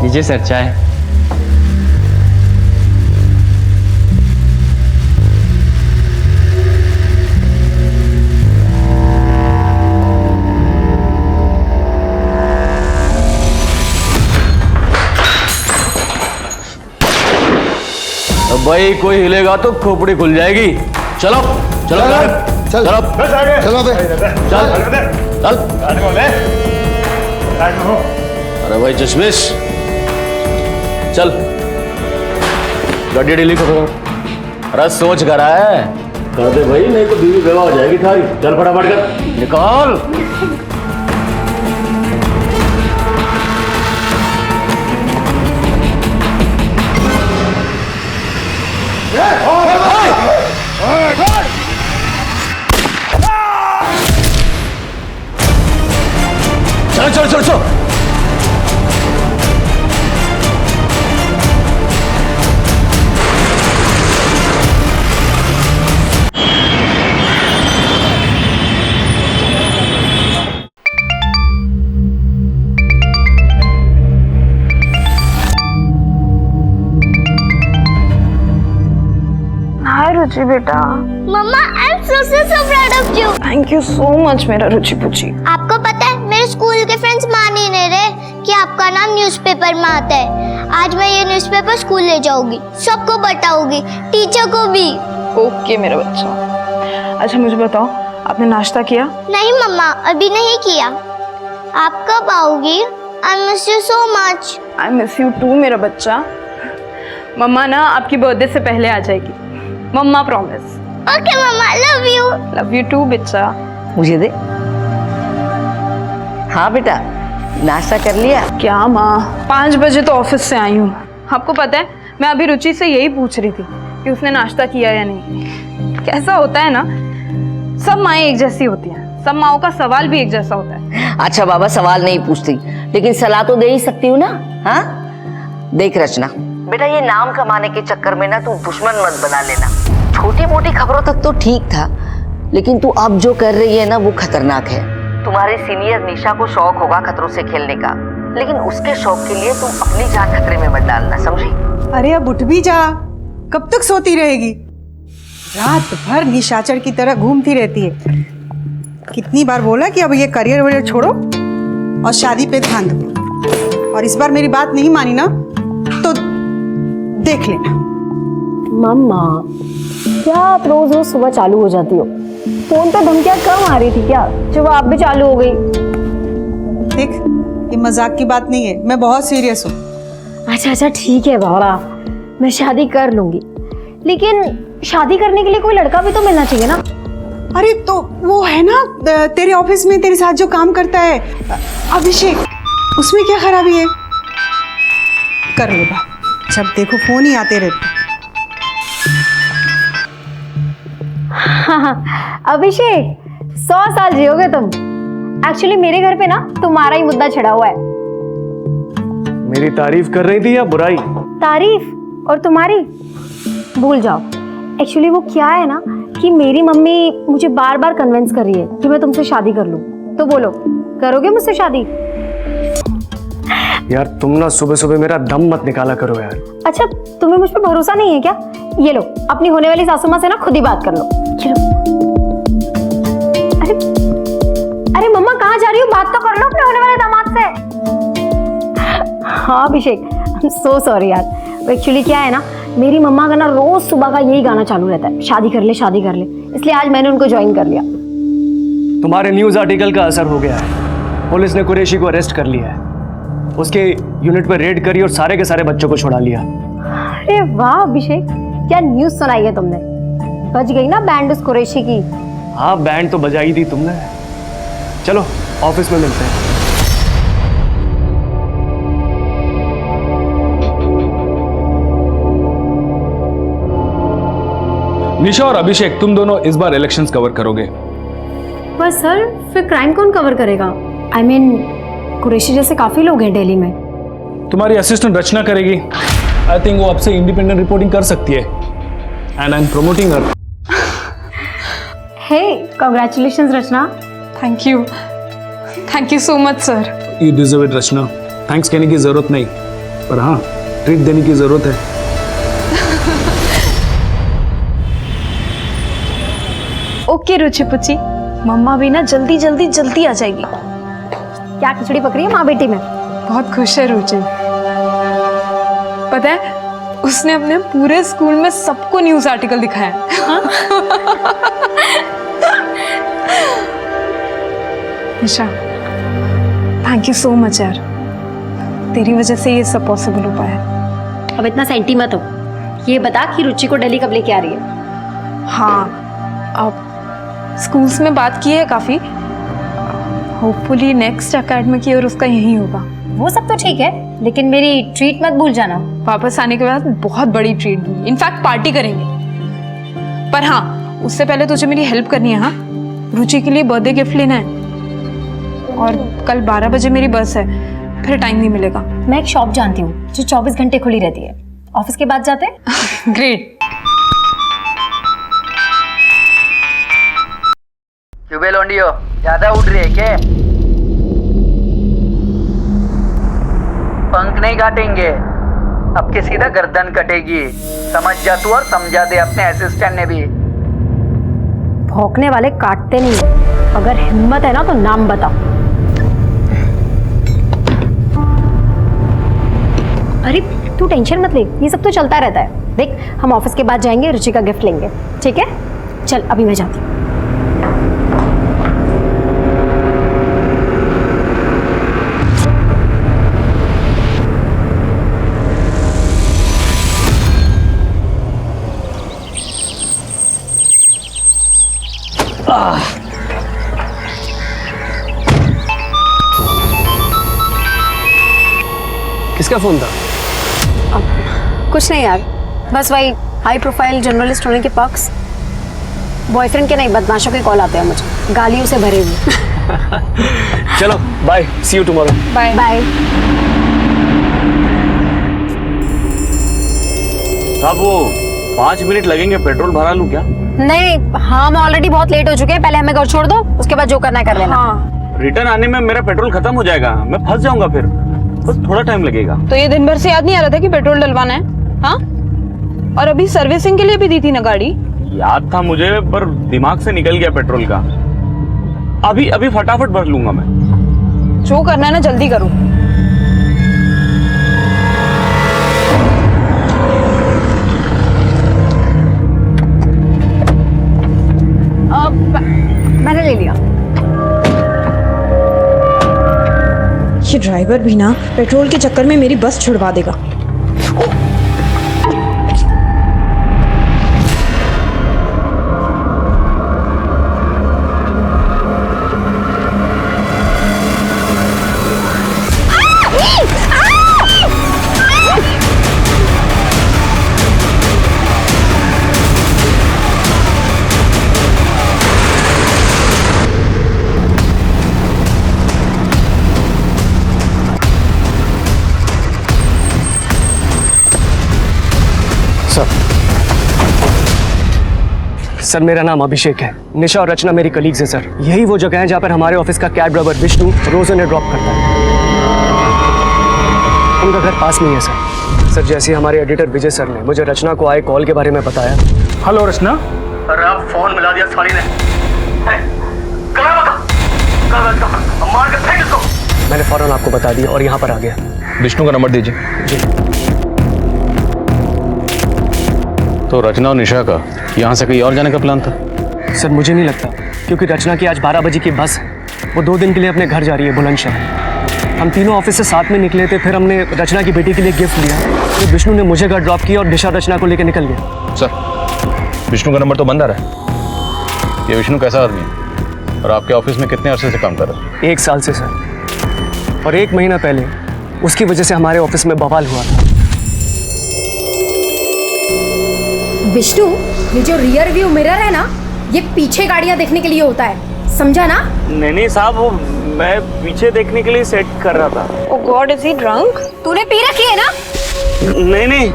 लीजिए सर चाय। अब भाई कोई हिलेगा तो खोपड़ी खुल जाएगी। चलो चलो चलो चलो चलो बे। चल अरे भाई चश्मिश चल गाड़ी ढीली करो। अरे सोच कर रहा है कर दे भाई, नहीं तो बीवी बेवा हो जाएगी थारी। चल फटाफट कर निकाल। चलो चलो चलो चलो। हाय रुचि बेटा। Mamma I am so proud of you। Thank you so much मेरा रुचि पुची। आपको पता है मेरे स्कूल के फ्रेंड्स मान ही नहीं रहे कि आपका नाम न्यूज़पेपर में आता है। आज मैं ये न्यूज़पेपर स्कूल ले जाऊंगी, सबको बताऊंगी, टीचर को भी। ओके मेरा बच्चा। अच्छा मुझे बताओ आपने नाश्ता किया? नहीं मम्मा अभी नहीं किया। आप कब आओगी? I miss you so much. I miss you too मेरा बच्चा। मम्मा ना आपकी बर्थडे से पहले आ जाएगी, mamma promise. Okay mamma love you. Love you too बच्चा। मुझे दे। हाँ बेटा नाश्ता कर लिया? क्या माँ 5 बजे तो ऑफिस से आई हूँ। आपको पता है मैं अभी रुचि से यही पूछ रही थी कि उसने नाश्ता किया या नहीं। कैसा होता है ना, सब माएँ एक जैसी होती हैं, सब माओं का सवाल भी एक जैसा होता है। अच्छा बाबा सवाल नहीं पूछती लेकिन सलाह तो दे ही सकती हूँ ना। हाँ देख रचना बेटा, ये नाम कमाने के चक्कर में ना तू दुश्मन मत बना लेना। छोटी मोटी खबरों तक तो ठीक था लेकिन तू अब जो कर रही है ना वो खतरनाक है। तुम्हारे सीनियर निशा को शौक होगा खतरों से खेलने का, लेकिन उसके शौक के लिए तुम अपनी जान खतरे में मत डालना, समझी? अरे अब उठ भी जा, कब तक सोती रहेगी? रात भर निशाचर की तरह घूमती रहती है। कितनी बार बोला कि अब ये करियर वरियर छोड़ो और शादी पे ध्यान दो, और इस बार मेरी बात नहीं मानी ना तो देख लेना। मम्मा क्या आप रोज रोज सुबह चालू हो जाती हो? फोन पे धमकियां कम आ रही थी क्या जब आप भी चालू हो गई? देख ये मजाक की बात नहीं है, मैं बहुत सीरियस हूँ। अच्छा अच्छा ठीक है बाबा, मैं शादी कर लूंगी, लेकिन शादी करने के लिए कोई लड़का भी तो मिलना चाहिए ना। अरे तो वो है ना तेरे ऑफिस में तेरे साथ जो काम करता है अभिषेक, उसमें क्या खराबी है? कर लो बात, जब देखो फोन ही आते रहते। हाँ, अभिषेक 100 साल जियोगे तुम। एक्चुअली मेरे घर पे ना तुम्हारा ही मुद्दा छिड़ा हुआ है। मेरी तारीफ कर रही थी या बुराई? तारीफ और तुम्हारी भूल जाओ। एक्चुअली वो क्या है ना कि मेरी मम्मी मुझे बार बार कन्विंस कर रही है कि मैं तुमसे शादी कर लूं। तो बोलो करोगे मुझसे शादी? यार तुम ना सुबह सुबह मेरा दम मत निकाला करो यार। अच्छा तुम्हें मुझ पर भरोसा नहीं है क्या? ये लो अपनी होने वाली सासू माँ से ना खुद ही बात कर लो। चलो। अरे अरे मम्मा कहाँ जा रही हो? बात तो कर लो अपने होने वाले दामाद से। हाँ अभिषेक सो सॉरी यार। एक्चुअली क्या है ना, मेरी मम्मा का ना रोज सुबह का यही गाना चालू रहता है, शादी कर ले शादी कर ले, इसलिए आज मैंने उनको ज्वाइन कर लिया। तुम्हारे न्यूज आर्टिकल का असर हो गया है। पुलिस ने कुरैशी को अरेस्ट कर लिया है, उसके यूनिट पर रेड करी और सारे के सारे बच्चों को छुड़ा लिया। अरे वाह अभिषेक, क्या न्यूज सुनाई है तुमने? बच गई ना बैंड उस कुरैशी की। हाँ बैंड तो बजाई दी तुमने। चलो ऑफिस में मिलते हैं। निशा और अभिषेक तुम दोनों इस बार इलेक्शंस कवर करोगे। पर सर फिर क्राइम कौन कवर करेगा? आई मीन कुरैशी जैसे काफी लोग हैं दिल्ली में। तुम्हारी असिस्टेंट रचना करेगी। आई थिंक वो आपसे इंडिपेंडेंट रिपोर्टिंग कर सकती है and I am promoting her. Hey congratulations Rachna. Thank you so much sir. You deserve it Rachna, thanks कहने की जरूरत नहीं। पर हाँ, ट्रीट देने की जरूरत है। ओके रुचि पुची, मम्मा भी ना जल्दी जल्दी जल्दी आ जाएगी। क्या खिचड़ी पक रही है माँ बेटी में? बहुत खुश है रुचि। पता है, उसने अपने पूरे स्कूल में सबको न्यूज़ आर्टिकल दिखाया है। निशा, थैंक यू सो मच यार, तेरी वजह से ये सब पॉसिबल हो पाया। अब इतना सेंटी मत हो। ये बता कि रुचि को दिल्ली कब लेके आ रही है? हाँ, अब स्कूल्स में बात की है काफ़ी। होपफुली नेक्स्ट एकेडमिक ईयर उसका यही होगा। वो सब तो ठीक है, लेकिन मेरी ट्रीट मत भूल जाना। वापस आने के बाद बहुत बड़ी ट्रीट दूंगी, इनफैक्ट पार्टी करेंगे। पर हाँ, उससे पहले तुझे मेरी हेल्प करनी है। हाँ, रुचि के लिए बर्थडे गिफ्ट लेना है और कल 12 बजे मेरी बस है, फिर टाइम नहीं मिलेगा। मैं एक शॉप जानती हूँ जो 24 घंटे खुली रहती है। ऑफिस के बाद जाते हैं। ग्रेट। क्यों लोंडियो, ज्यादा उड़ रही है क्या? पंख नहीं काटेंगे, अब की सीधा गर्दन कटेगी। समझ जा तू और समझा दे अपने असिस्टेंट ने भी। भौंकने वाले काटते नहीं है। अगर हिम्मत है ना तो नाम बता। अरे तू टेंशन मत ले, ये सब तो चलता रहता है। देख, हम ऑफिस के बाद जाएंगे, रुचि का गिफ्ट लेंगे, ठीक है? चल अभी मैं जाती हूँ। किसका फोन था? कुछ नहीं यार, बस वही हाई प्रोफाइल जर्नलिस्ट होने के पक्ष। बॉयफ्रेंड के नहीं, बदमाशों के कॉल आते हैं मुझे, गालियों से भरे हुए। चलो bye, see you tomorrow. Bye bye. साहब वो 5 मिनट लगेंगे, पेट्रोल भरा लूं क्या? नहीं, हाँ हम ऑलरेडी बहुत लेट हो चुके हैं। पहले हमें घर छोड़ दो, उसके बाद जो करना है कर लेना। हाँ, रिटर्न आने में मेरा पेट्रोल खत्म हो जाएगा, मैं फंस जाऊंगा, फिर बस थोड़ा टाइम लगेगा। तो ये दिन भर से याद नहीं आ रहा था कि पेट्रोल डलवाना है? हाँ, और अभी सर्विसिंग के लिए भी दी थी ना गाड़ी। याद था मुझे, पर दिमाग से निकल गया पेट्रोल का। अभी अभी फटाफट भर लूंगा मैं। जो करना है ना जल्दी करो। मैंने ले लिया। ये ड्राइवर भी ना पेट्रोल के चक्कर में मेरी बस छुड़वा देगा। सर, मेरा नाम अभिषेक है। निशा और रचना मेरी कलीग्स हैं सर। यही वो जगह है जहाँ पर हमारे ऑफिस का कैब ड्राइवर विष्णु रोज उन्हें ड्रॉप करता है। उनका घर पास में ही है सर। सर, जैसे हमारे एडिटर विजय सर ने मुझे रचना को आए कॉल के बारे में बताया। हेलो रचना। अरे आप फोन मिला दिया साली ने। मार के फेंक इसको। मैंने फौरन आपको बता दिया और यहाँ पर आ गया। विष्णु का नंबर दीजिए। जी। तो रचना और निशा का यहाँ से कहीं और जाने का प्लान था? सर, मुझे नहीं लगता, क्योंकि रचना की आज 12 बजे की बस है। वो 2 दिन के लिए अपने घर जा रही है बुलंदशहर। हम तीनों ऑफिस से साथ में निकले थे, फिर हमने रचना की बेटी के लिए गिफ्ट लिया। फिर विष्णु ने मुझे घर ड्रॉप किया और निशा रचना को लेकर निकल गया। सर, विष्णु का नंबर तो बंद आ रहा है। ये विष्णु कैसा आदमी है और आपके ऑफिस में कितने अरसे से काम कर रहा है? 1 साल से सर, और 1 महीना पहले उसकी वजह से हमारे ऑफिस में बवाल हुआ था। विष्णु, ये जो रियर व्यू मिरर है ना, ये पीछे गाड़ियां देखने के लिए होता है, समझा ना? नहीं साहब, वो मैं पीछे देखने के लिए सेट कर रहा था। Oh God, is he drunk? तूने पी रखी है ना? नहीं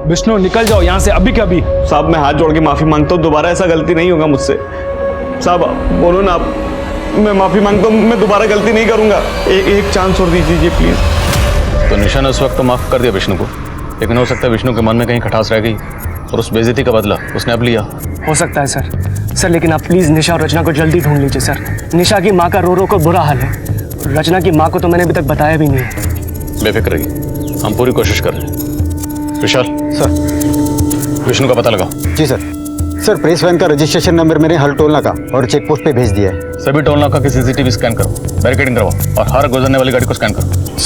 विष्णु निकल जाओ यहाँ से अभी के अभी। साहब, मैं हाथ जोड़ के माफी मांगता हूँ, दोबारा ऐसा गलती नहीं होगा मुझसे। साहब बोलो ना आप, मैं माफी मांगता हूँ, मैं दोबारा गलती नहीं करूँगा। एक चांस और दीजिए प्लीज। तो निशा ने उस वक्त तो माफ कर दिया विष्णु को, लेकिन हो सकता है विष्णु के मन में कहीं खटास रह गई और उस बेइज्जती का बदला उसने अब लिया। हो सकता है सर, लेकिन आप प्लीज़ निशा और रचना को जल्दी ढूंढ लीजिए सर। निशा की माँ का रो रो कर बुरा हाल है। रचना की माँ को तो मैंने अभी तक बताया भी नहीं है। बेफिक्र रहिए, हम पूरी कोशिश कर रहे हैं। विशाल सर। विष्णु का पता लगा। जी सर, प्रेस वैन का रजिस्ट्रेशन नंबर मैंने हर टोल नाका और चेक पोस्ट पे भेज दिया है। सभी टोल नाका की सीसीटीवी स्कैन करो, बैरिकेडिंग करवाओ और हर गुजरने वाली गाड़ी को स्कैन करो।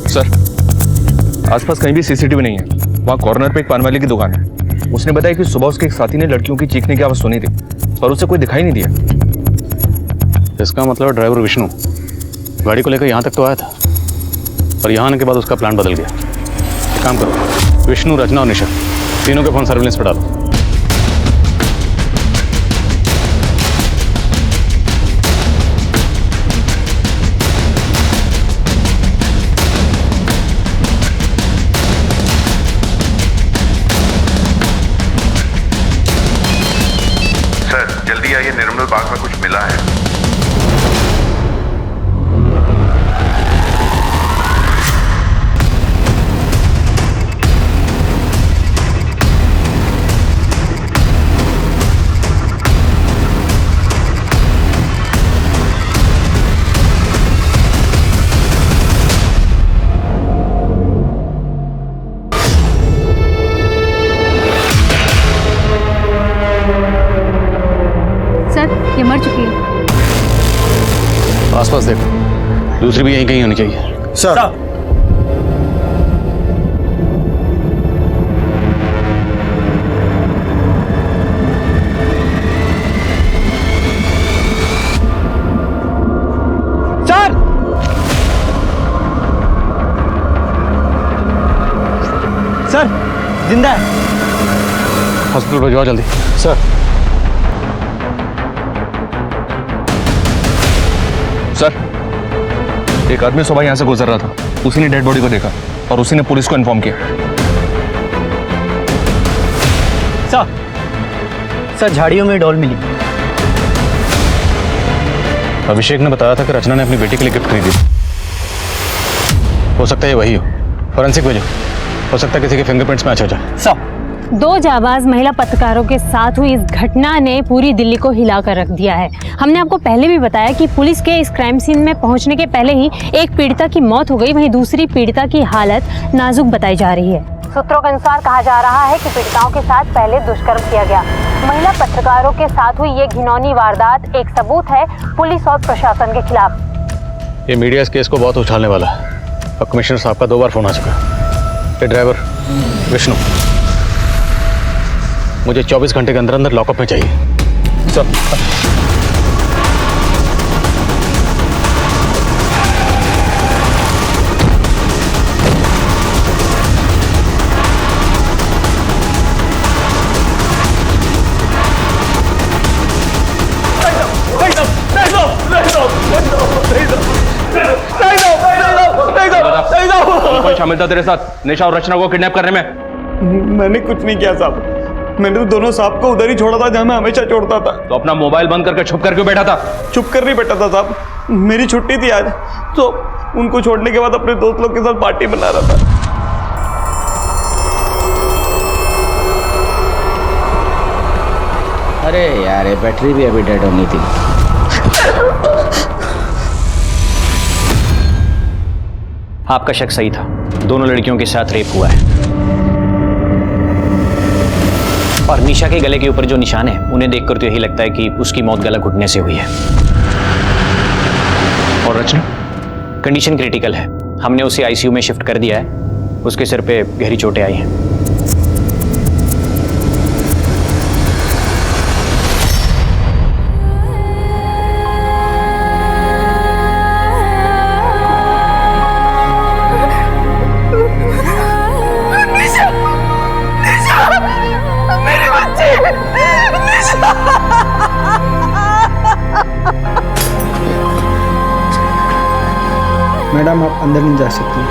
सर, आसपास कहीं भी सीसीटीवी नहीं है। वहाँ कॉर्नर पे एक पान वाले की दुकान है। उसने बताया कि सुबह उसके एक साथी ने लड़कियों की चीखने की आवाज़ सुनी थी, पर उसे कोई दिखाई नहीं दिया। इसका मतलब ड्राइवर विष्णु गाड़ी को लेकर यहाँ तक तो आया था, पर यहाँ आने के बाद उसका प्लान बदल गया। एक काम करो, विष्णु, रचना और निशा तीनों के फोन सर्विलेंस पर डालो। सर जल्दी आइए, निर्मल बाग में कुछ मिला है। ये मर चुकी है। आसपास देखो, दूसरी भी यहीं कहीं होनी चाहिए। सर। सर जिंदा है। हॉस्पिटल भिजवाओ जल्दी। सर। सर, एक आदमी सुबह यहाँ से गुजर रहा था, उसी ने डेड बॉडी को देखा और उसी ने पुलिस को इन्फॉर्म किया। सर झाड़ियों में डॉल मिली। अभिषेक ने बताया था कि रचना ने अपनी बेटी के लिए गिफ्ट खरीदी। हो सकता है ये वही हो। फॉरेंसिक भेजो, हो सकता है किसी के फिंगरप्रिंट्स मैच हो जाए। दो जाबाज महिला पत्रकारों के साथ हुई इस घटना ने पूरी दिल्ली को हिलाकर रख दिया है। हमने आपको पहले भी बताया कि पुलिस के इस क्राइम सीन में पहुंचने के पहले ही एक पीड़िता की मौत हो गई, वहीं दूसरी पीड़िता की हालत नाजुक बताई जा रही है। सूत्रों के अनुसार कहा जा रहा है कि पीड़िताओं के साथ पहले दुष्कर्म किया गया। महिला पत्रकारों के साथ हुई ये घिनौनी वारदात एक सबूत है पुलिस और प्रशासन के खिलाफ। ये मीडिया इस केस को बहुत उछालने वाला है और कमिश्नर साहब का 2 बार फोन आ चुका है। ये ड्राइवर विष्णु मुझे 24 घंटे के अंदर अंदर लॉकअप में चाहिए। सर। कौन शामिल था तेरे साथ निशा और रचना को किडनैप करने में? मैंने कुछ नहीं किया साहब, मैंने तो दोनों साहब को उधर ही छोड़ा था जहां मैं हमेशा छोड़ता था। तो अपना मोबाइल बंद करके छुप कर क्यों बैठा था? छुप कर नहीं बैठा था साहब, मेरी छुट्टी थी आज, तो उनको छोड़ने के बाद अपने दोस्त लोग के साथ पार्टी बना रहा था। अरे यार ये बैटरी भी अभी डेड होनी थी। आपका शक सही था, दोनों लड़कियों के साथ रेप हुआ है और निशा के गले के ऊपर जो निशान है उन्हें देखकर तो यही लगता है कि उसकी मौत गला घुटने से हुई है। और रचना कंडीशन क्रिटिकल है, हमने उसे आईसीयू में शिफ्ट कर दिया है, उसके सिर पे गहरी चोटें आई हैं। मैडम आप अंदर नहीं जा सकती।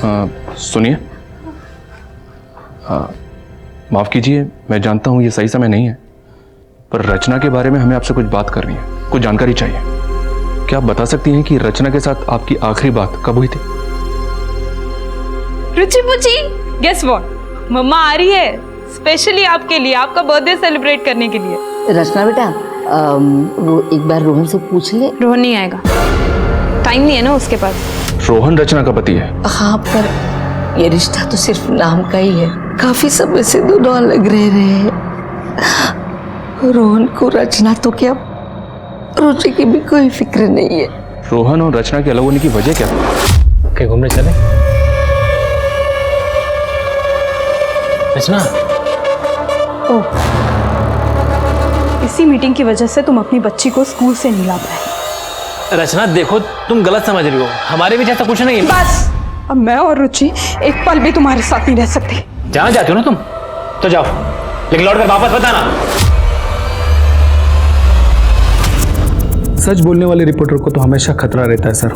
सुनिए, माफ़ कीजिए, मैं जानता हूँ ये सही समय नहीं है, पर रचना के बारे में हमें आपसे कुछ बात करनी है, कुछ जानकारी चाहिए। क्या आप बता सकती हैं कि रचना के साथ आपकी आखिरी बात कब हुई थी? रुचि पुची, गेस व्हाट, मम्मा आ रही है स्पेशली आपके लिए, आपका बर्थडे सेलिब्रेट करने के लिए। रचना बेटा, वो एक बार रोहन से पूछ ले। रोहन नहीं आएगा, टाइम नहीं है ना उसके पास। रोहन रचना का पति है? हाँ, पर ये रिश्ता तो सिर्फ नाम का ही है। काफी समय से दोनों अलग रह रहे हैं। रोहन को रचना तो क्या, रुचि की भी कोई फिक्र नहीं है। रोहन और रचना के अलग होने की वजह क्या? कहीं घूमने चले? रचना, इसी मीटिंग की वजह से तुम अपनी बच्ची को स्कूल से नहीं ला पाए। रचना देखो, तुम गलत समझ रही हो, हमारे बीच ऐसा कुछ नहीं है। बस, अब मैं और रुचि एक पल भी तुम्हारे साथ नहीं रह सकती। जहाँ जाती हो ना तुम, तो जाओ, लेकिन लौट कर वापस बताना। सच बोलने वाले रिपोर्टर को तो हमेशा खतरा रहता है सर।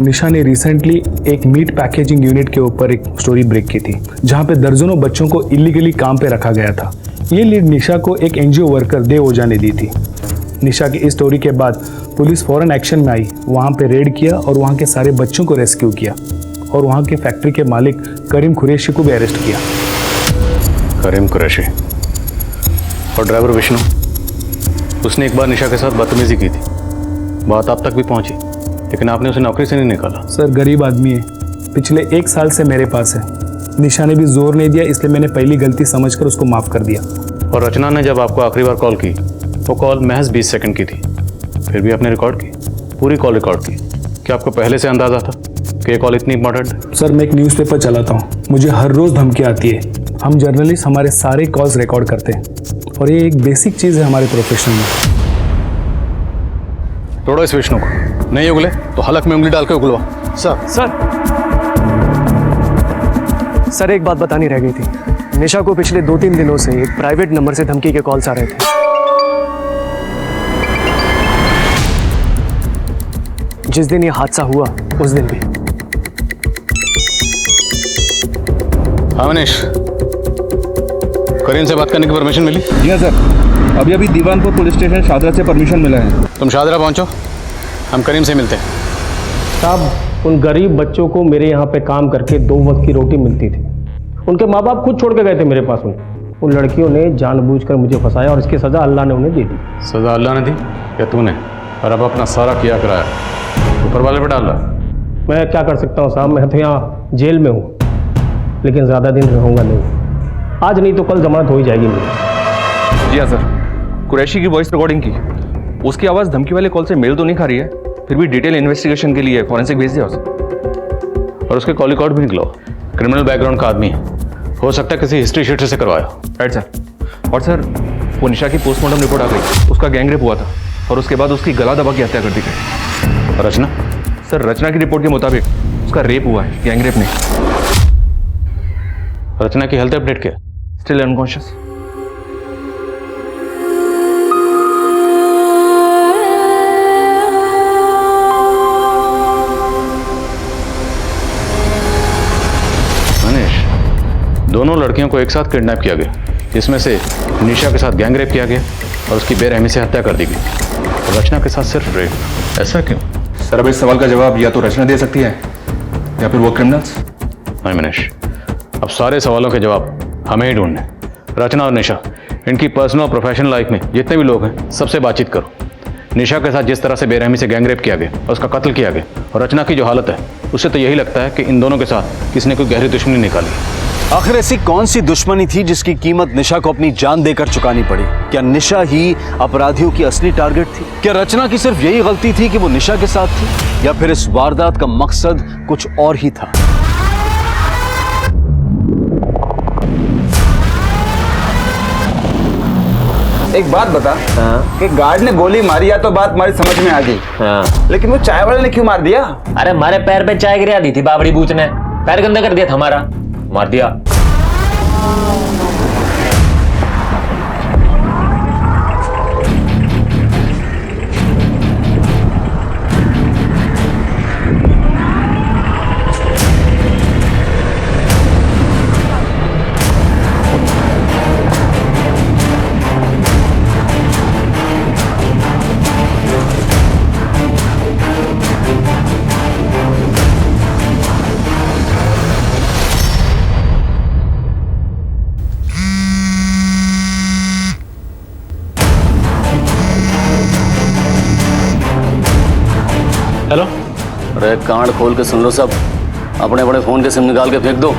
निशा ने रिसेंटली एक मीट पैकेजिंग यूनिट के ऊपर एक स्टोरी ब्रेक की थी, जहां पे दर्जनों बच्चों को इलीगली काम पे रखा गया था। ये लीड निशा को एक एनजीओ वर्कर देव ओझा ने दी थी। निशा की इस स्टोरी के बाद पुलिस फौरन एक्शन में आई, वहां पे रेड किया और वहां के सारे बच्चों को रेस्क्यू किया और वहां के फैक्ट्री के मालिक करीम कुरैशी को भी अरेस्ट किया। करीम कुरैशी और ड्राइवर विष्णु, उसने एक बार निशा के साथ बदतमीजी की थी, बात आप तक भी पहुंची, लेकिन आपने उसे नौकरी से नहीं निकाला। सर गरीब आदमी है, पिछले 1 साल से मेरे पास है। निशा ने भी जोर नहीं दिया, इसलिए मैंने पहली गलती समझकर उसको माफ कर दिया। और रचना ने जब आपको आखिरी बार कॉल की, वो कॉल महज 20 सेकंड की थी, फिर भी आपने रिकॉर्ड की, पूरी कॉल रिकॉर्ड की। क्या आपको पहले से अंदाजा था कि ये कॉल इतनी इंपॉर्टेंट? सर मैं एक न्यूज़पेपर चलाता हूँ, मुझे हर रोज़ धमकी आती है। हम जर्नलिस्ट हमारे सारे कॉल्स रिकॉर्ड करते हैं और ये एक बेसिक चीज़ है हमारे प्रोफेशन में। तोड़ो इस विष्णु को, नहीं उगले तो हलक में उंगली डाल के उगलवा। सर एक बात बतानी रह गई थी। निशा को पिछले 2-3 दिनों से एक प्राइवेट नंबर से धमकी के कॉल्स आ रहे थे। जिस दिन ये हादसा हुआ उस दिन भी। हाँ मनीष, करीम से बात करने की परमिशन मिली? जी हाँ सर, अभी अभी दीवानपुर पुलिस स्टेशन शादरा से परमिशन मिला है। तुम शादरा पहुंचो, हम करीम से मिलते हैं। साहब, उन गरीब बच्चों को मेरे यहाँ पे काम करके 2 वक्त की रोटी मिलती थी। उनके माँ बाप खुद छोड़ के गए थे मेरे पास। उन लड़कियों ने जानबूझकर मुझे फंसाया और इसकी सज़ा अल्लाह ने उन्हें दे दी। सज़ा अल्लाह ने दी या तूने? और अब अपना सारा किया कराया ऊपर वाले पे डाल रहा। मैं क्या कर सकता हूँ साहब, मैं तो यहाँ जेल में हूँ, लेकिन ज़्यादा दिन रहूँगा नहीं। आज नहीं तो कल जमानत हो ही जाएगी मेरी। जी हाँ सर, कुरैशी की वॉइस रिकॉर्डिंग की, उसकी आवाज़ धमकी वाले कॉल से मेल तो नहीं खा रही है, फिर भी डिटेल इन्वेस्टिगेशन के लिए फॉरेंसिक भेज दिया उसे। और उसके कॉल रिकॉर्ड भी निकलो, क्रिमिनल बैकग्राउंड का आदमी है, हो सकता है किसी हिस्ट्री शीटर से करवाया। Right sir. और सर वो निशा की पोस्टमार्टम रिपोर्ट आ गई, उसका गैंग रेप हुआ था और उसके बाद उसकी गला दबा के हत्या कर दी गई। रचना? सर रचना की रिपोर्ट के मुताबिक उसका रेप हुआ है, गैंग रेप नहीं। रचना की हेल्थ अपडेट क्या? Still unconscious. दोनों लड़कियों को एक साथ किडनैप किया गया, जिसमें से निशा के साथ गैंग रेप किया गया और उसकी बेरहमी से हत्या कर दी गई। रचना के साथ सिर्फ रेप, ऐसा क्यों? सर अब इस सवाल का जवाब या तो रचना दे सकती है या फिर वो क्रिमिनल्स। नहीं मनीष, अब सारे सवालों के जवाब हमें ही ढूंढने। रचना और निशा, इनकी पर्सनल और प्रोफेशनल लाइफ में जितने भी लोग हैं सबसे बातचीत करो। निशा के साथ जिस तरह से बेरहमी से गैंग रेप किया गया और उसका कत्ल किया गया, और रचना की जो हालत है, उससे तो यही लगता है कि इन दोनों के साथ किसी ने कोई गहरी दुश्मनी निकाली। आखिर ऐसी कौन सी दुश्मनी थी जिसकी कीमत निशा को अपनी जान देकर चुकानी पड़ी? क्या निशा ही अपराधियों की असली टारगेट थी? क्या रचना की सिर्फ यही गलती थी कि वो निशा के साथ थी, या फिर इस वारदात का मकसद कुछ और ही था? एक बात बता, कि गार्ड ने गोली मारी, या तो बात हमारी समझ में आ गई, लेकिन वो चाय वाले ने क्यों मार दिया? अरे हमारे पैर पे चाय गिरा दी थी बाबड़ी बूथ ने, पैर गंदा कर दिया था हमारा, मार दिया। अरे कांड खोल के सुन लो सब, अपने अपने फ़ोन के सिम निकाल के फेंक दो,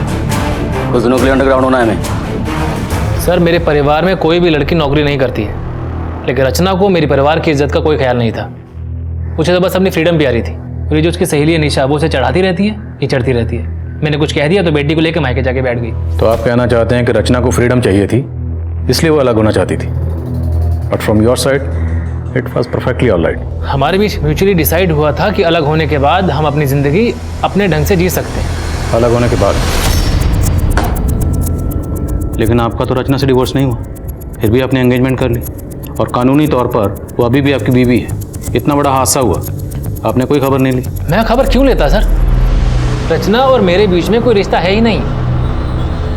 कुछ दिनों के लिए अंडरग्राउंड होना है हमें। सर मेरे परिवार में कोई भी लड़की नौकरी नहीं करती है, लेकिन रचना को मेरी परिवार की इज्जत का कोई ख्याल नहीं था। उसे तो बस अपनी फ्रीडम भी आ रही थी। मेरी जो उसकी सहेली है निशा, वो उसे चढ़ाती रहती है, ये चढ़ती रहती है। मैंने कुछ कह दिया तो बेटी को लेकर मायके जाके बैठ गई। तो आप कहना चाहते हैं कि रचना को फ्रीडम चाहिए थी, इसलिए वो अलग होना चाहती थी, but from your side it was perfectly all right. हमारे बीच म्यूचुअली डिसाइड हुआ था कि अलग होने के बाद हम अपनी ज़िंदगी अपने ढंग से जी सकते हैं। अलग होने के बाद? लेकिन आपका तो रचना से डिवोर्स नहीं हुआ, फिर भी आपने एंगेजमेंट कर ली, और कानूनी तौर पर वो अभी भी आपकी बीवी है। इतना बड़ा हादसा हुआ, आपने कोई खबर नहीं ली। मैं खबर क्यों लेता सर? रचना और मेरे बीच में कोई रिश्ता है ही नहीं।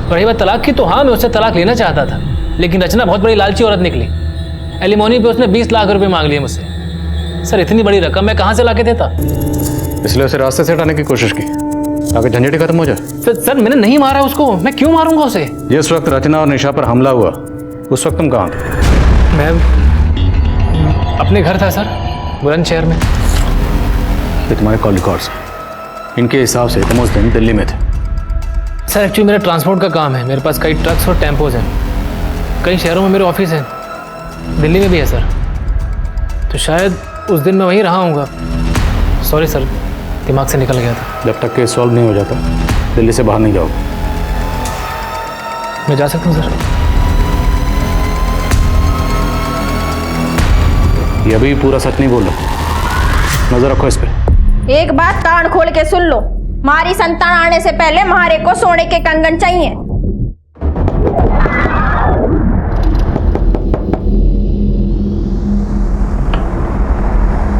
रही बात तलाक की, तो हाँ मैं उससे तलाक लेना चाहता था, लेकिन रचना बहुत बड़ी लालची औरत निकली। एलिमोनी पे उसने 20 लाख रुपए मांग लिए मुझसे। सर इतनी बड़ी रकम मैं कहाँ से ला के देता? इसलिए उसे रास्ते से हटाने की कोशिश की ताकि झंझट खत्म हो जाए। सर मैंने नहीं मारा उसको, मैं क्यों मारूंगा उसे? जिस वक्त रचना और निशा पर हमला हुआ उस वक्त तुम कहाँ थे? मैं अपने घर था सर, बुलंदशहर में। ये तुम्हारे कॉल रिकॉर्ड्स, इनके हिसाब से तुम उस दिन दिल्ली में थे। सर एक्चुअली मेरा ट्रांसपोर्ट का काम है, मेरे पास कई ट्रक्स और टेम्पोज हैं। कई शहरों में मेरे ऑफिस हैं, दिल्ली में भी है सर। तो शायद उस दिन मैं वहीं रहा हूँगा। सॉरी सर, दिमाग से निकल गया था। जब तक केस सॉल्व नहीं हो जाता दिल्ली से बाहर नहीं जाओगे। मैं जा सकता हूँ सर? ये अभी पूरा सच नहीं बोल रहा, नजर रखो इस पे। एक बात कान खोल के सुन लो, हमारी संतान आने से पहले म्हारे को सोने के कंगन चाहिए।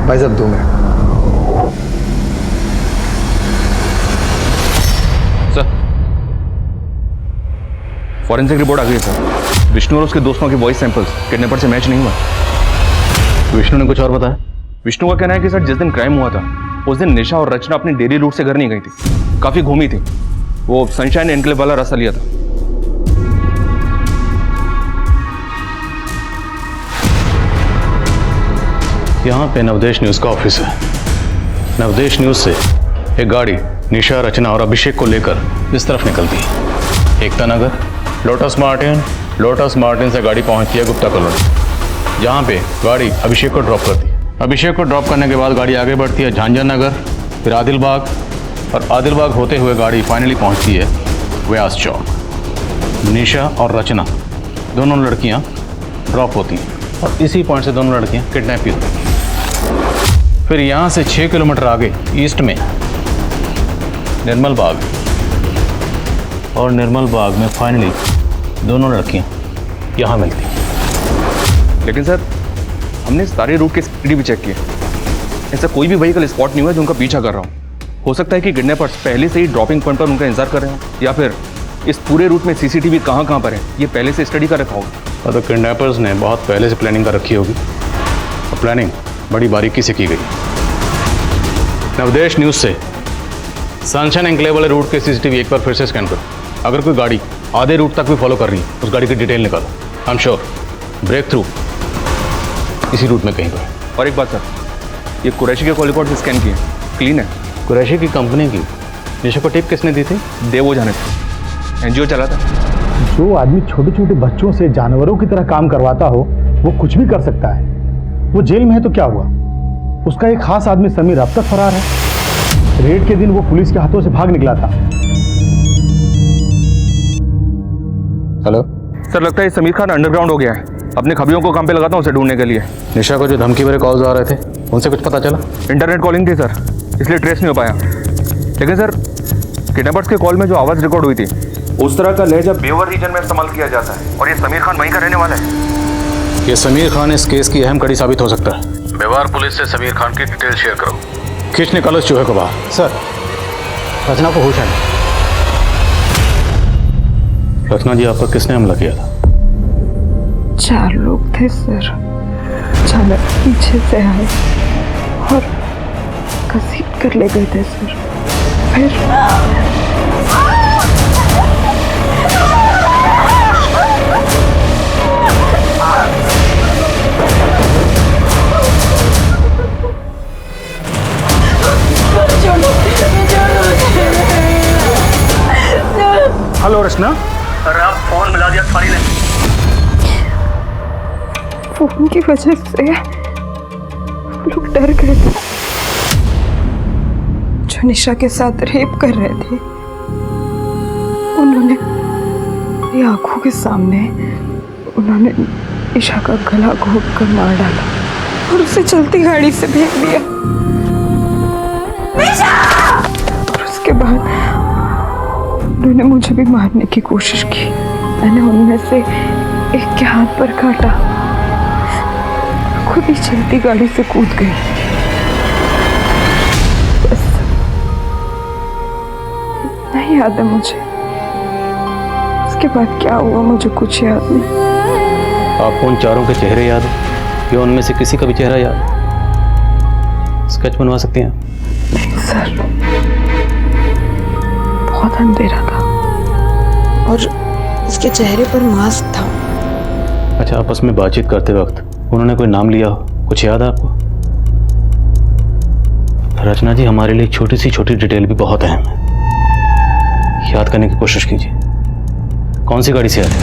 भाई साहब 2 मिनट। सर फॉरेंसिक रिपोर्ट आ गई है सर। विष्णु और उसके दोस्तों के वॉइस सैंपल्स किडनैपर से मैच नहीं हुआ। विष्णु ने कुछ और बताया? विष्णु का कहना है कि सर जिस दिन क्राइम हुआ था उस दिन निशा और रचना अपनी डेली रूट से घर नहीं गई थी, काफी घूमी थी। वो सनशाइन एनक्लेव वाला रास्ता लिया था। यहाँ पे नवदेश न्यूज का ऑफिस है। नवदेश न्यूज से एक गाड़ी निशा, रचना और अभिषेक को लेकर इस तरफ निकलती है। एकता नगर, लोटस मार्टिन से गाड़ी पहुंचती है गुप्ता कॉलोनी, जहाँ पे गाड़ी अभिषेक को ड्रॉप करती है। अभिषेक को ड्रॉप करने के बाद गाड़ी आगे बढ़ती है झांझर नगर, फिर आदिलबाग, और आदिलबाग होते हुए गाड़ी फाइनली पहुंचती है व्यास चौक। निशा और रचना दोनों लड़कियां ड्रॉप होती हैं और इसी पॉइंट से दोनों लड़कियां किडनैप भी होती हैं। फिर यहाँ से 6 किलोमीटर आगे ईस्ट में निर्मल बाग, और निर्मल बाग में फाइनली दोनों लड़कियां यहाँ मिलती हैं। लेकिन सर हमने सारे रूट के सीसीटीवी भी चेक किए, ऐसा कोई भी व्हीकल स्पॉट नहीं हुआ जो उनका पीछा कर रहा हूँ। हो सकता है कि किडनैपर्स पहले से ही ड्रॉपिंग पॉइंट पर उनका इंतजार कर रहे हो, या फिर इस पूरे रूट में सीसीटीवी कहाँ कहाँ पर है ये पहले से स्टडी कर रखा होगा। तो किडनैपर्स ने बहुत पहले से प्लानिंग कर रखी होगी, और प्लानिंग बड़ी बारीकी से की गई। नवदेश न्यूज से सनशाइन एनक्लेव वाले रूट के सीसीटीवी एक बार फिर से स्कैन करो। अगर कोई गाड़ी आधे रूट तक भी फॉलो कर रही है, उस गाड़ी की डिटेल निकालो। I am sure breakthrough इसी रूट में कहीं पर। और एक बात सर, ये कुरैशी के कॉल रिकॉर्ड स्कैन किए, क्लीन है। कुरैशी की कंपनी की निशा को टिप किसने दी थी? देवो जाने थे, एनजीओ चला था। जो आदमी छोटे छोटे बच्चों से जानवरों की तरह काम करवाता हो वो कुछ भी कर सकता है। वो जेल में है तो क्या हुआ, उसका एक खास आदमी समीर अब तक फरार है। रेड के दिन वो पुलिस के हाथों से भाग निकला था। हेलो सर, लगता है समीर खान अंडरग्राउंड हो गया है। अपने खबियों को काम पे लगाता हूँ उसे ढूंढने के लिए। निशा को जो धमकी भरे कॉल्स आ रहे थे उनसे कुछ पता चला? इंटरनेट कॉलिंग थी सर, इसलिए ट्रेस नहीं हो पाया। लेकिन सर किडनैपर्स के कॉल में जो आवाज़ रिकॉर्ड हुई थी उस तरह का लहजा बेवर रीजन में इस्तेमाल किया जाता है, और ये समीर खान वहीं का रहने वाला है। ये समीर खान इस केस की अहम कड़ी साबित हो सकता है। बेवार पुलिस से समीर खान की डिटेल शेयर करो। खींच निकालो इस चूहे को बाहर। सर रचना को होश है। रचना जी, आप पर किसने हमला किया था? 4 लोग थे सर, अचानक पीछे से आए और घसीट कर ले गए थे सर। फिर छोड़ो हेलो रचना। अरे आप फोन मिला दिया सारी ने। फोन की वजह से लोग डर गए थे। जो निशा के साथ रेप कर रहे थे उन्होंने मेरी आंखों के सामने उन्होंने निशा का गला घोट कर मार डाला और उसे चलती गाड़ी से फेंक दिया। और उसके बाद उन्होंने मुझे भी मारने की कोशिश की। मैंने उनमें से एक के हाथ पर काटा, खुद ही चलती गाड़ी से कूद गई। बस नहीं याद है मुझे, उसके बाद क्या हुआ मुझे कुछ याद नहीं। आपको उन चारों के चेहरे याद है या उनमें से किसी का भी चेहरा याद? स्केच बनवा सकते हैं? नहीं सर, बहुत अंधेरा था और उसके चेहरे पर मास्क था। अच्छा, आपस में बातचीत करते वक्त उन्होंने कोई नाम लिया हो, कुछ याद है आपको? रचना जी, हमारे लिए छोटी सी छोटी डिटेल भी बहुत अहम है, याद करने की कोशिश कीजिए। कौन सी गाड़ी से आए थे?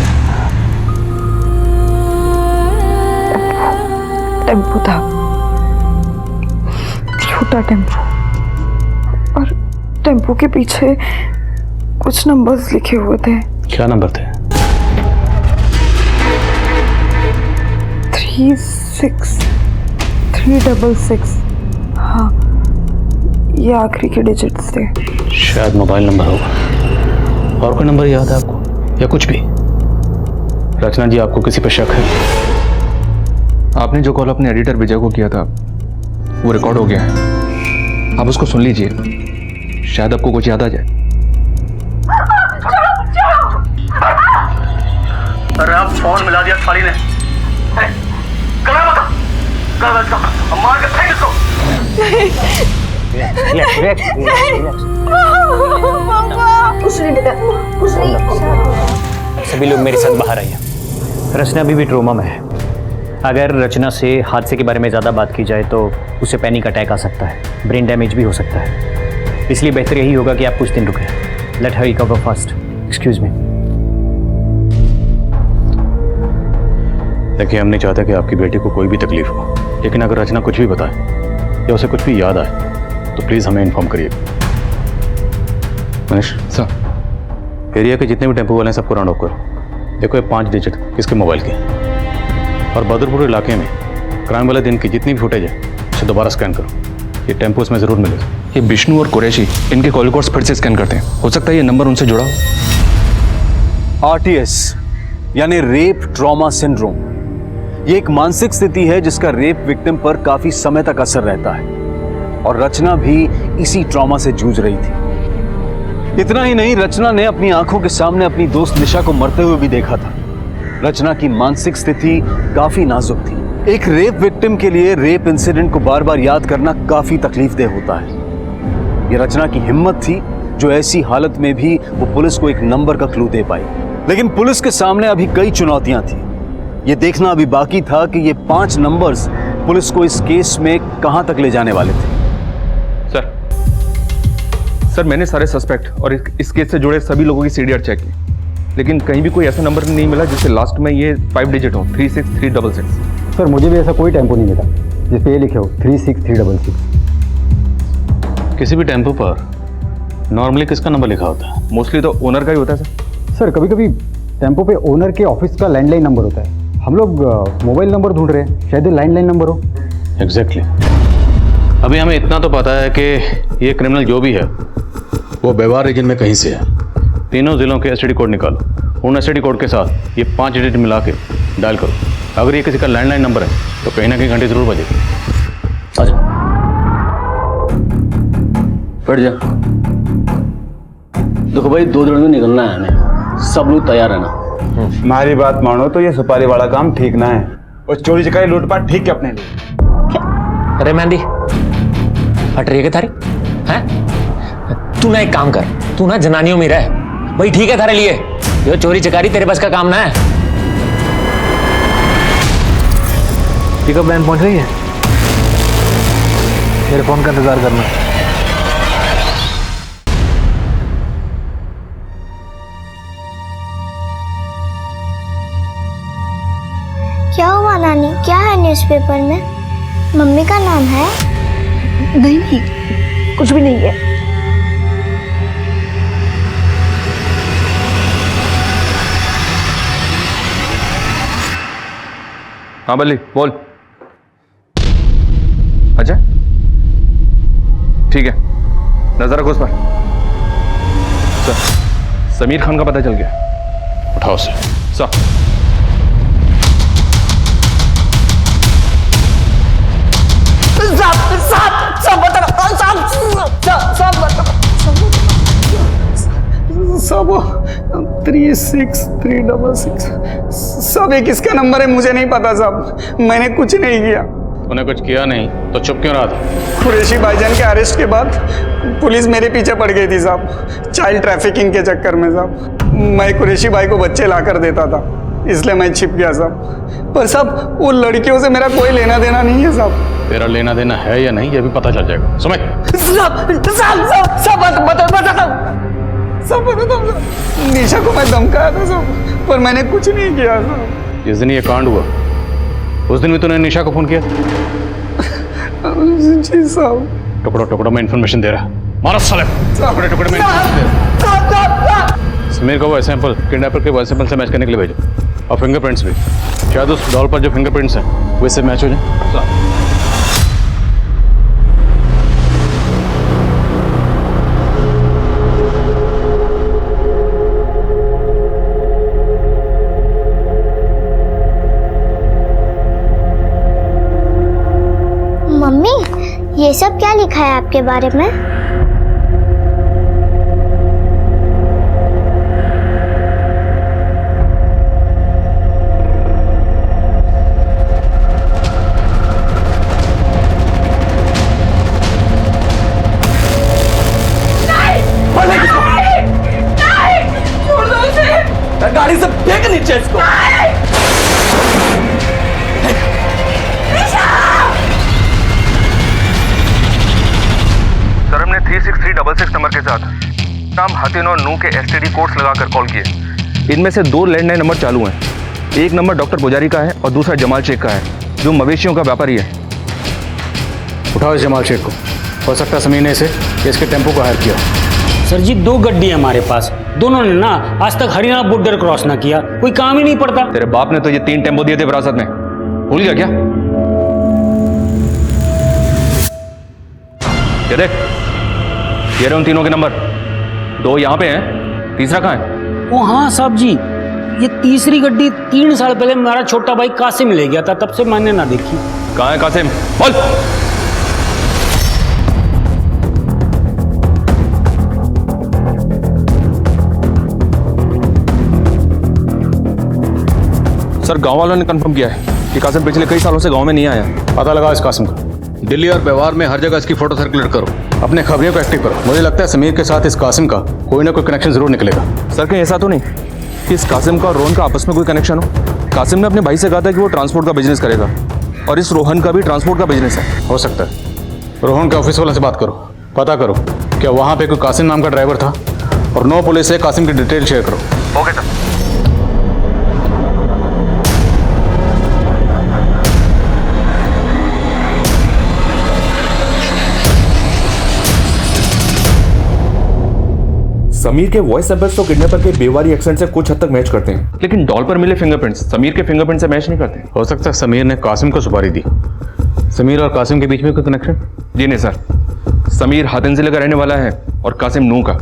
टेम्पो था, छोटा टेम्पो, और टेम्पो के पीछे कुछ नंबर्स लिखे हुए थे। क्या नंबर थे? 36366। हाँ, ये आखिरी के डिजिट्स थे। शायद मोबाइल नंबर होगा। और कोई नंबर याद है आपको या कुछ भी? रचना जी, आपको किसी पे शक है? आपने जो कॉल अपने एडिटर विजय को किया था वो रिकॉर्ड हो गया है, आप उसको सुन लीजिए, शायद आपको कुछ याद आ जाए। अरे आप फोन मिला दिया साली ने। मार के फेंक इसको। सभी लोग मेरे साथ बाहर आइए। रचना अभी भी ट्रोमा में है। अगर रचना से हादसे के बारे में ज़्यादा बात की जाए तो उसे पैनिक अटैक आ सकता है, ब्रेन डैमेज भी हो सकता है। इसलिए बेहतर यही होगा कि आप कुछ दिन रुकें। Let her recover fast. Excuse me. देखिए, हम नहीं चाहते कि आपकी बेटी को कोई भी तकलीफ हो, लेकिन अगर रचना कुछ भी बताए या उसे कुछ भी याद आए तो प्लीज़ हमें इन्फॉर्म करिए। मनीष सर, एरिया के जितने भी टेम्पो वाले हैं सबको राउंड ऑफ करो। देखो ये 5 डिजिट किसके मोबाइल के हैं, और बहादुरपुर इलाके में क्राइम वाले दिन की जितनी भी फुटेज है उसे दोबारा स्कैन करो। ये टेम्पो इसमें ज़रूर मिलेगा। ये विष्णु और कुरैशी, इनके कॉल रिकॉर्ड्स फिर से स्कैन करते हैं, हो सकता है ये नंबर उनसे जुड़ा हो। RTS यानी रेप ट्रॉमा सिंड्रोम, ये एक मानसिक स्थिति है जिसका रेप विक्टिम पर काफी समय तक असर रहता है, और रचना भी इसी ट्रॉमा से जूझ रही थी। इतना ही नहीं, रचना ने अपनी आंखों के सामने अपनी दोस्त निशा को मरते हुए भी देखा था। रचना की मानसिक स्थिति काफी नाजुक थी। एक रेप विक्टिम के लिए रेप इंसिडेंट को बार बार याद करना काफी तकलीफदेह होता है। ये रचना की हिम्मत थी जो ऐसी हालत में भी वो पुलिस को एक नंबर का क्लू दे पाई। लेकिन पुलिस के सामने अभी कई चुनौतियां थी। ये देखना अभी बाकी था कि ये 5 नंबर्स पुलिस को इस केस में कहां तक ले जाने वाले थे। सर, मैंने सारे सस्पेक्ट और इस केस से जुड़े सभी लोगों की CDR चेक की, लेकिन कहीं भी कोई ऐसा नंबर नहीं मिला जिससे लास्ट में ये 5 डिजिट हो, 36366। सर, मुझे भी ऐसा कोई टेम्पो नहीं मिला जिस पे ये लिखे हो 36366। किसी भी टेम्पो पर नॉर्मली किसका नंबर लिखा होता है? मोस्टली तो ओनर का ही होता है सर। सर, कभी कभी टेम्पो पे ओनर के ऑफिस का लैंडलाइन नंबर होता है। हम लोग मोबाइल नंबर ढूंढ रहे हैं, शायद लैंडलाइन नंबर हो। एग्जैक्टली। अभी हमें इतना तो पता है कि ये क्रिमिनल जो भी है वो व्यवहार रीजन में कहीं से है। तीनों जिलों के STD कोड निकालो, उन STD कोड के साथ ये 5 डिजिट मिला के डायल करो। अगर ये किसी का लैंडलाइन नंबर है तो कहीं ना कहीं घंटी जरूर बजेगी। आ जाओ, बैठ जा। देखो भाई, 2 दिन में निकलना है हमें, सब लोग तैयार है ना? हमारी बात मानो तो ये सुपारी वाला काम ठीक ना है, और चोरी चकारी लूटपाट ठीक है अपने लिए। अरे मेहंदी, फट रही है क्या थारी? हैं? तू ना एक काम कर, तू ना जनानियों में रह भाई, ठीक है थारे लिए। जो चोरी चकारी तेरे बस का काम ना है। पिकअप वैन पहुंच रही है, मेरे फोन का इंतजार करना। न्यूज़पेपर में? मम्मी का नाम है? नहीं, कुछ भी नहीं है। हाँ बल्ली बोल। अच्छा ठीक है, नजर रखो उस पर। समीर खान का पता चल गया, उठाओ उसे। सर सब 36366 सब ये किसका नंबर है मुझे नहीं पता साहब, मैंने कुछ नहीं किया। तूने कुछ किया नहीं तो चुप क्यों रहा था? कुरैशी भाईजान के अरेस्ट के बाद पुलिस मेरे पीछे पड़ गई थी साहब, चाइल्ड ट्रैफिकिंग के चक्कर में साहब। मैं कुरैशी भाई को बच्चे ला कर देता था, इसलिए मैं छिप गया साहब। पर साहब वो लड़कियों से मेरा कोई लेना देना नहीं है साहब। तेरा लेना देना है या नहीं ये भी पता चल जाएगा। समझ सब पता था, निशा को मैं धमकाया था सब, पर मैंने कुछ नहीं किया साहब। जिस दिन ये कांड हुआ उस दिन भी तूने निशा को फोन किया? जी साहब। टुकड़ों टुकड़ों में इंफॉर्मेशन दे रहा। मारो साले, टुकड़े टुकड़े में समीर को वो सैंपल किडनैपर के वो सैंपल से मैच करने के लिए भेजो, और फिंगरप्रिंट्स भी। शायद उस डॉल पर जो फिंगरप्रिंट्स हैं वो इससे मैच हो जाए। मम्मी ये सब क्या लिखा है आपके बारे में? गाड़ी से फेंक नीचे इसको। सर हमने 36366 नंबर के साथ नाम हतिन और नू के एसटीडी कोड्स लगाकर कॉल किए। इनमें से 2 लैंडलाइन नंबर चालू हैं। एक नंबर डॉक्टर पुजारी का है और दूसरा जमाल शेख का है, जो मवेशियों का व्यापारी है। उठाओ इस जमाल शेख को, हो सकता है समीर ने इसे इसके टेम्पो को हायर किया। सर जी 2 गड्डी है हमारे पास, दोनों ने ना आज तक हरियाणा बॉर्डर क्रॉस ना किया, कोई काम ही नहीं पड़ता। तेरे बाप ने तो ये 3 टेम्पो दिए थे विरासत में, भूल गया क्या? ये देख, ये रहे उन तीनों के नंबर। 2 यहाँ पे हैं, तीसरा कहाँ है? ओ हाँ साहब जी, ये तीसरी गड्डी 3 साल पहले मेरा छोटा भाई कासिम ले गया था, तब से मैंने ना देखी। कहाँ है कासिम? बोल। सर गांव वालों ने कंफर्म किया है कि कासिम पिछले कई सालों से गांव में नहीं आया। पता लगा इस कासिम का, दिल्ली और व्यवहार में हर जगह इसकी फोटो सर्कुलेट करो, अपने खबरियों को एक्टिव करो। मुझे लगता है समीर के साथ इस कासिम का कोई ना कोई कनेक्शन जरूर निकलेगा। सर कहीं ऐसा तो नहीं कि इस कासिम का और रोहन का आपस में कोई कनेक्शन हो? कासिम ने अपने भाई से कहा था कि वो ट्रांसपोर्ट का बिजनेस करेगा, और इस रोहन का भी ट्रांसपोर्ट का बिजनेस है। हो सकता है। रोहन के ऑफिस वाले से बात करो, पता करो क्या वहाँ पे कोई कासिम नाम का ड्राइवर था, और 9 पुलिस से कासिम की डिटेल शेयर करो। Okay sir. समीर के वॉइस सैंपल्स तो किडनैपर के बेवारी एक्सेंट से कुछ हद तक मैच करते हैं, लेकिन डॉल पर मिले फिंगरप्रिंट्स समीर के फिंगरप्रिंट से मैच नहीं करते। हो सकता है समीर ने कासिम को सुपारी दी। समीर और कासिम के बीच में कोई कनेक्शन? जी नहीं सर, समीर हातिन जिले का रहने वाला है और कासिम नू का।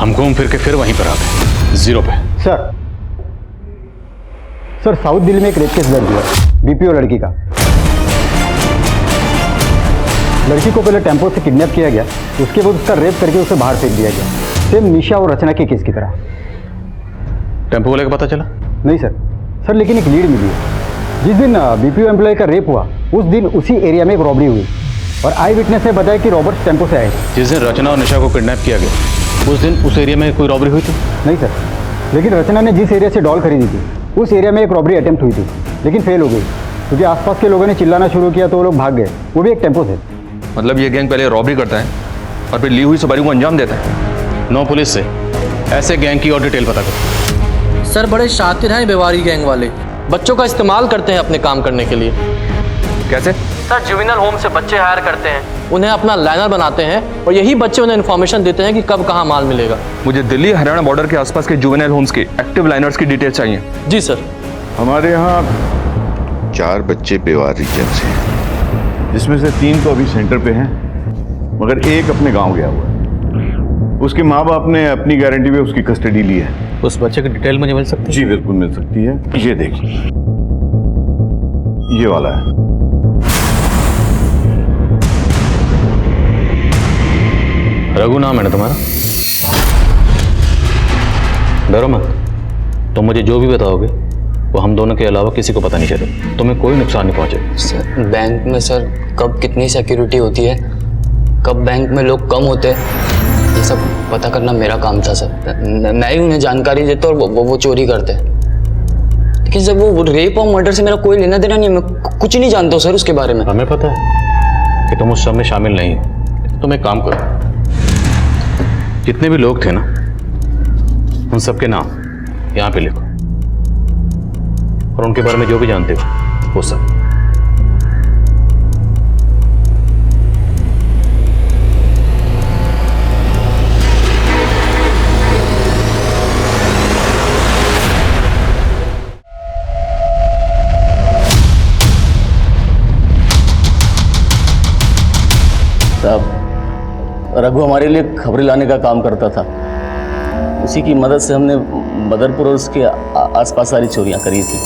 हम घूम फिर के फिर वहीं पर आ गए, 0 पे। सर साउथ दिल्ली में एक रेप केस दर्ज हुआ, बीपीओ लड़की का। लड़की को पहले टेम्पो से किडनैप किया गया, उसके बाद उसका रेप करके उसे बाहर फेंक दिया गया, सेम निशा और रचना के केस की तरह। टेम्पो वाले का पता चला? नहीं सर लेकिन एक लीड मिली है। जिस दिन बीपीओ एम्प्लॉय का रेप हुआ उस दिन उसी एरिया में एक रॉबरी हुई, और आई विटनेस ने बताया कि रॉबर्ट्स टेम्पो से आए थे। जिस दिन रचना और निशा को किडनैप किया गया उस दिन उस एरिया में कोई रॉबरी हुई थी? नहीं सर, लेकिन रचना ने जिस एरिया से डॉल खरीदी थी उस एरिया में एक रॉबरी अटेम्प्ट हुई थी, लेकिन फेल हो गई क्योंकि आसपास के लोगों ने चिल्लाना शुरू किया तो वो लोग भाग गए, वो भी एक टेम्पो से। मतलब ये गैंग पहले रॉबरी करता है और फिर ली हुई सवारी को अंजाम देता है। 9 पुलिस से ऐसे गैंग की और डिटेल पता करो। सर बड़े शातिर हैं बेवारी गैंग वाले, बच्चों का इस्तेमाल करते हैं अपने काम करने के लिए। कैसे? सर जुवेनाइल होम से बच्चे हायर करते हैं, उन्हें अपना लाइनर बनाते हैं और यही बच्चे उन्हें इन्फॉर्मेशन देते हैं कि कब कहाँ माल मिलेगा। मुझे दिल्ली हरियाणा बॉर्डर के आसपास के जुवेनाइल होम्स के एक्टिव लाइनर्स की डिटेल्स चाहिए। जी सर। हमारे यहाँ 4 बच्चे बेवार रीजन से हैं, जिसमें से 3 तो अभी सेंटर पे हैं, मगर एक अपने गांव गया हुआ है। उसके माँ बाप ने अपनी गारंटी पे उसकी कस्टडी ली है। उस बच्चे की डिटेल मुझे मिल सकती है? जी बिल्कुल मिल सकती है। ये देखिए, ये वाला है। रघु नाम है ना तुम्हारा? डरो मत, तुम मुझे जो भी बताओगे वो हम दोनों के अलावा किसी को पता नहीं चले, तुम्हें कोई नुकसान नहीं पहुंचे। सर बैंक में सर कब कितनी सिक्योरिटी होती है, कब बैंक में लोग कम होते हैं, ये सब पता करना मेरा काम था सर। मैं ही उन्हें जानकारी देता और वो चोरी करते। लेकिन सर वो रेप और मर्डर से मेरा कोई लेना देना नहीं है, मैं कुछ नहीं जानता हूँ सर उसके बारे में। हमें पता है कि तुम उस सब में शामिल नहीं हो। तुम एक काम करो, जितने भी लोग थे ना उन सबके नाम यहाँ पे लिखो और उनके बारे में जो भी जानते हो वो सब। साहब, रघु हमारे लिए खबरें लाने का काम करता था। उसी की मदद से हमने बदरपुर और उसके आसपास सारी चोरियां करी थी।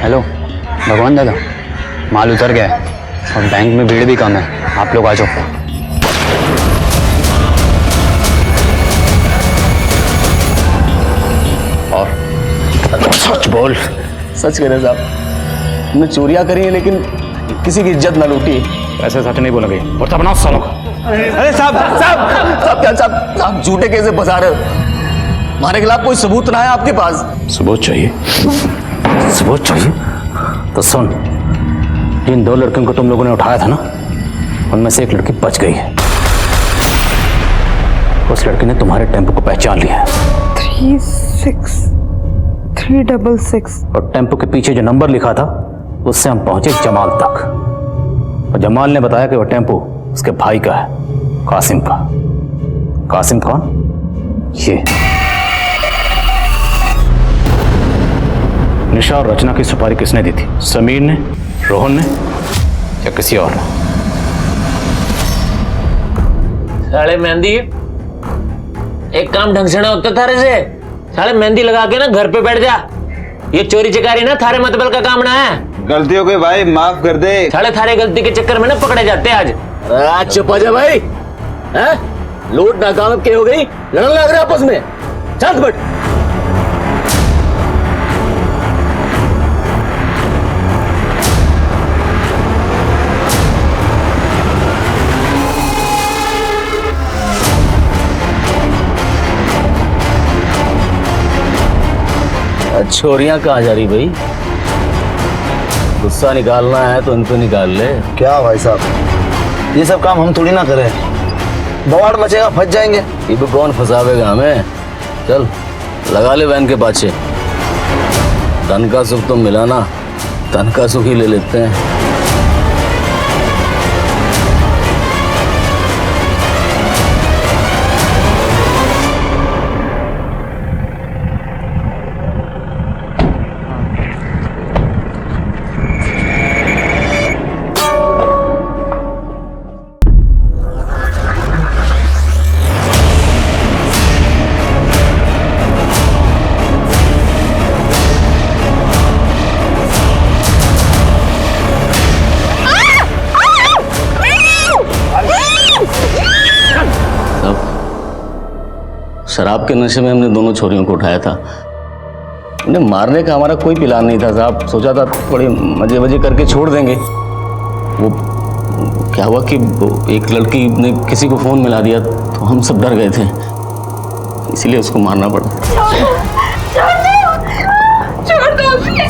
हेलो भगवान दादा, माल उतर गया है और बैंक में भीड़ भी कम है, आप लोग आ जाओ। और सच बोल। सच कह रहे साहब, हमने चोरियां करी हैं लेकिन किसी की इज्जत ना लूटी। ऐसे सच नहीं बोलेंगे और तब ना सालों का। अरे साहब साहब साहब क्या साहब, आप झूठे कैसे फंसा रहे हो? हमारे खिलाफ कोई सबूत ना है आपके पास? सबूत चाहिए? सबूत चाहिए तो सुन, जिन 2 लड़कियों को तुम लोगों ने उठाया था ना, उनमें से एक लड़की बच गई है। उस लड़की ने तुम्हारे टेम्पो को पहचान लिया है। 366 और टेम्पो के पीछे जो नंबर लिखा था उससे हम पहुंचे जमाल तक, और जमाल ने बताया कि वो टेम्पो उसके भाई का है, कासिम का। कासिम कौन? ये निशा और रचना की सुपारी किसने दी थी? समीर ने, रोहन ने या किसी और ने? साले मेहंदी, एक काम ढंग से ना होता थारे से। साले मेहंदी लगा के ना घर पे बैठ जा। ये चोरी चकारी ना थारे मतबल का काम ना है। गलती हो गई भाई, माफ कर दे। साले थारे गलती के चक्कर में ना पकड़े जाते आज। आज चुप जा भाई, हैं? लूट नाकाम के हो गई, लड़ने लग रहे आपस में। चल बट। छोरियां कहाँ जा रही भाई? गुस्सा निकालना है तो इनको निकाल ले। क्या भाई साहब, ये सब काम हम थोड़ी ना करें, बवाड़ मचेगा, फंस जाएंगे। ये भी कौन फंसावेगा हमें? चल लगा ले वैन के पाछे। धन का सुख तो मिला ना, धन का सुख ही ले लेते हैं। शराब के नशे में हमने दोनों छोरियों को उठाया था। उन्हें मारने का हमारा कोई प्लान नहीं था साहब। सोचा था थोड़े मजे वजे करके छोड़ देंगे। वो क्या हुआ कि एक लड़की ने किसी को फ़ोन मिला दिया तो हम सब डर गए थे, इसीलिए उसको मारना पड़ा। छोड़ दो उसे।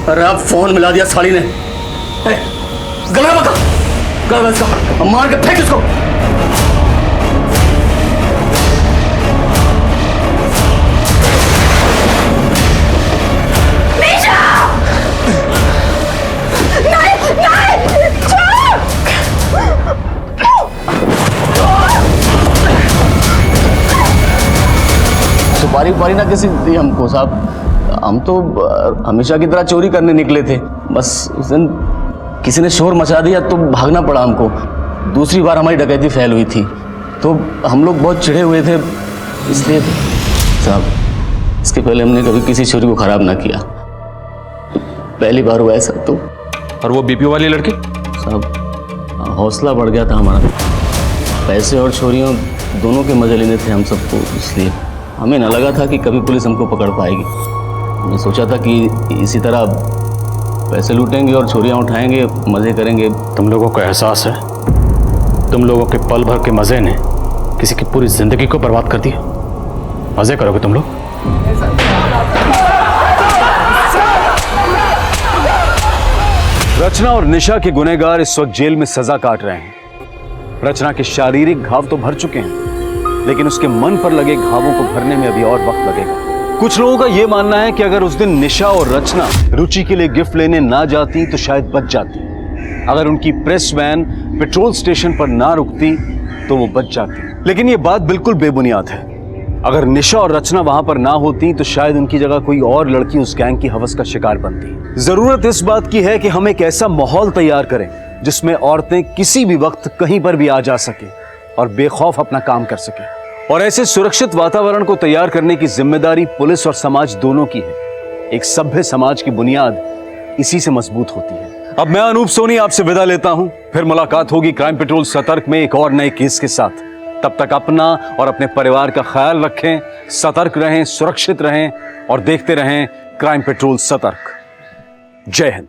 अरे अब फोन मिला दिया साली ने। गला बता, गला इसका, मार के फेंक इसको। सुपारी उपारी ना किसी दी हमको साहब, हम तो हमेशा की तरह चोरी करने निकले थे। बस उस दिन किसी ने शोर मचा दिया तो भागना पड़ा हमको। दूसरी बार हमारी डकैती फैल हुई थी तो हम लोग बहुत चिढ़े हुए थे, इसलिए साहब इसके पहले हमने कभी किसी चोरी को खराब ना किया, पहली बार हुआ ऐसा। तो और वो बीपीओ वाली लड़की? साहब हौसला बढ़ गया था हमारा, पैसे और चोरियों दोनों के मजे लेने थे हम सबको, इसलिए हमें न लगा था कि कभी पुलिस हमको पकड़ पाएगी। हमने सोचा था कि इसी तरह पैसे लूटेंगे और चोरियां उठाएंगे, मज़े करेंगे। तुम लोगों को एहसास है, तुम लोगों के पल भर के मज़े ने किसी की पूरी जिंदगी को बर्बाद कर दिया। मज़े करोगे तुम लोग। रचना और निशा के गुनहगार इस वक्त जेल में सजा काट रहे हैं। रचना के शारीरिक घाव तो भर चुके हैं, लेकिन उसके मन पर लगे घावों को भरने में अभी और वक्त लगेगा। कुछ लोगों का यह मानना है कि अगर उस दिन निशा और रचना रुचि के लिए गिफ्ट लेने ना जाती तो शायद बच जाती। अगर उनकी प्रेस वैन पेट्रोल स्टेशन पर ना रुकती तो वो बच जाती। लेकिन ये बात बिल्कुल बेबुनियाद है। अगर निशा और रचना वहां पर ना होती तो शायद उनकी जगह कोई और लड़की उस गैंग की हवस का शिकार बनती। जरूरत इस बात की है कि हम एक ऐसा माहौल तैयार करें जिसमें औरतें किसी भी वक्त कहीं पर भी आ जा सके और बेखौफ अपना काम कर सके। और ऐसे सुरक्षित वातावरण को तैयार करने की जिम्मेदारी पुलिस और समाज दोनों की है। एक सभ्य समाज की बुनियाद इसी से मजबूत होती है। अब मैं अनूप सोनी आपसे विदा लेता हूं, फिर मुलाकात होगी क्राइम पेट्रोल सतर्क में एक और नए केस के साथ। तब तक अपना और अपने परिवार का ख्याल रखें, सतर्क रहें, सुरक्षित रहें और देखते रहें क्राइम पेट्रोल सतर्क। जय हिंद।